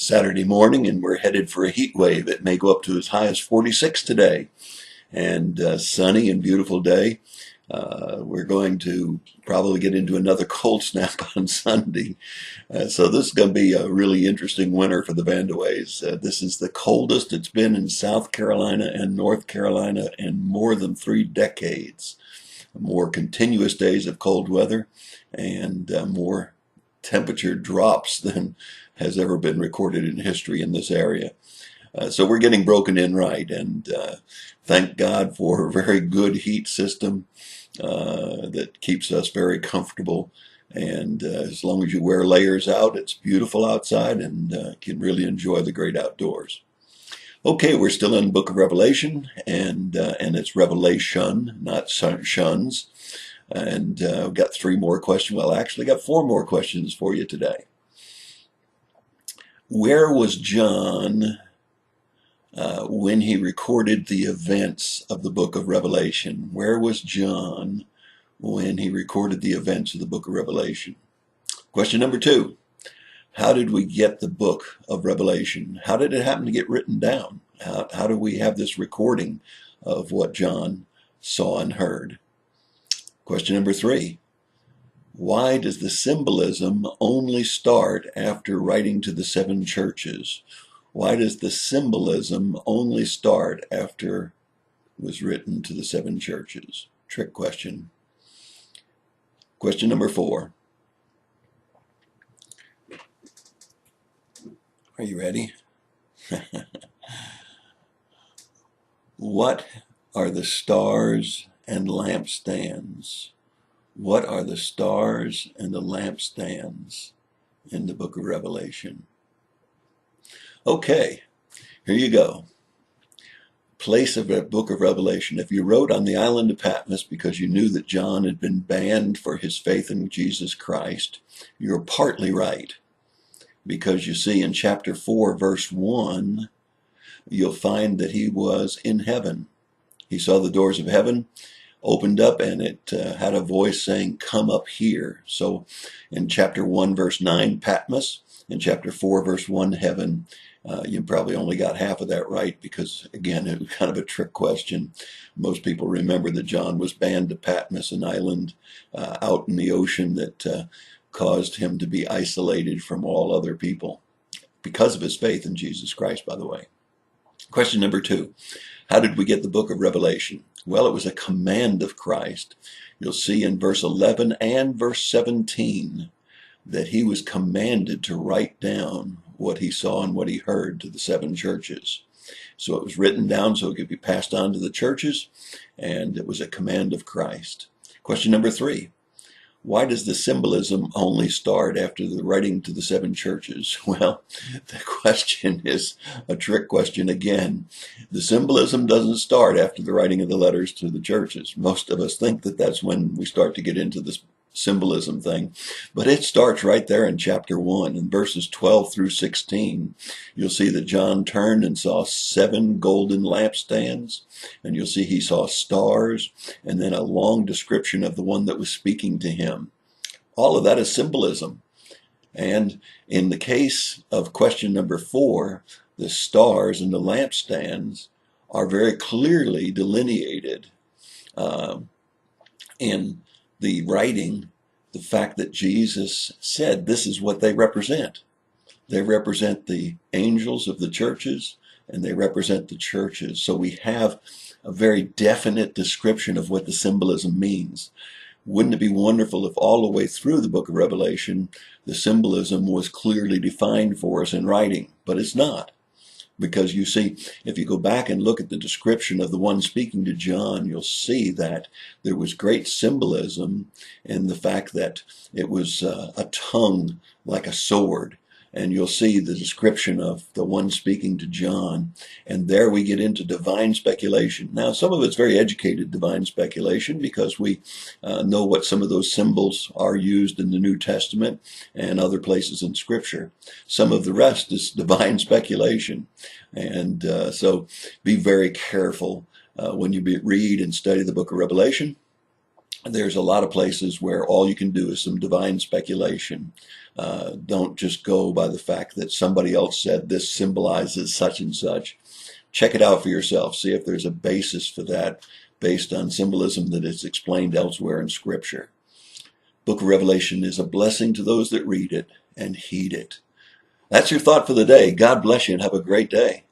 Saturday morning, and we're headed for a heat wave. It may go up to as high as 46 today, and sunny and beautiful day. We're going to probably get into another cold snap on Sunday. So this is going to be a really interesting winter for the Vandaways. This is the coldest it's been in South Carolina and North Carolina in more than 3 decades. More continuous days of cold weather and more temperature drops than has ever been recorded in history in this area. So we're getting broken in right, and thank God for a very good heat system that keeps us very comfortable. And as long as you wear layers out, it's beautiful outside and can really enjoy the great outdoors. Okay, we're still in the book of Revelation, and it's Revelation, not shuns. And we've got 3 more questions. Well, actually got 4 more questions for you today. Where was John when he recorded the events of the book of Revelation? Where was John when he recorded the events of the book of Revelation? Question number 2. How did we get the book of Revelation? How did it happen to get written down? How do we have this recording of what John saw and heard? Question number 3. Why does the symbolism only start after writing to the 7 churches? Why does the symbolism only start after it was written to the 7 churches? Trick question. Question number 4. Are you ready? What are the stars and lampstands? What are the stars and the lampstands in the book of Revelation? Okay, here you go. Place of the book of Revelation. If you wrote on the island of Patmos because you knew that John had been banned for his faith in Jesus Christ, you're partly right. Because you see in chapter 4, verse 1, you'll find that he was in heaven. He saw the doors of heaven opened up, and it had a voice saying, "Come up here." So in chapter 1, verse 9, Patmos. In chapter 4, verse 1, heaven. You probably only got half of that right because, again, it was kind of a trick question. Most people remember that John was banned to Patmos, an island out in the ocean that caused him to be isolated from all other people because of his faith in Jesus Christ, by the way. Question number 2. How did we get the book of Revelation? Well, it was a command of Christ. You'll see in verse 11 and verse 17 that he was commanded to write down what he saw and what he heard to the 7 churches. So it was written down so it could be passed on to the churches, and it was a command of Christ. Question number 3. Why does the symbolism only start after the writing to the 7 churches? Well, the question is a trick question again. The symbolism doesn't start after the writing of the letters to the churches. Most of us think that that's when we start to get into this symbolism thing, but it starts right there in chapter 1. In verses 12 through 16, you'll see that John turned and saw 7 golden lampstands, and you'll see he saw stars, and then a long description of the one that was speaking to him. All of that is symbolism. And in the case of question number 4, the stars and the lampstands are very clearly delineated in the writing, the fact that Jesus said this is what they represent. They represent the angels of the churches, and they represent the churches. So we have a very definite description of what the symbolism means. Wouldn't it be wonderful if all the way through the book of Revelation, the symbolism was clearly defined for us in writing? But it's not. Because you see, if you go back and look at the description of the one speaking to John, you'll see that there was great symbolism in the fact that it was a tongue like a sword. And you'll see the description of the one speaking to John. And there we get into divine speculation. Now, some of it's very educated divine speculation because we know what some of those symbols are used in the New Testament and other places in Scripture. Some of the rest is divine speculation. And so be very careful when you read and study the book of Revelation. There's a lot of places where all you can do is some divine speculation. Don't just go by the fact that somebody else said this symbolizes such and such. Check it out for yourself. See if there's a basis for that based on symbolism that is explained elsewhere in Scripture. Book of Revelation is a blessing to those that read it and heed it. That's your thought for the day. God bless you and have a great day.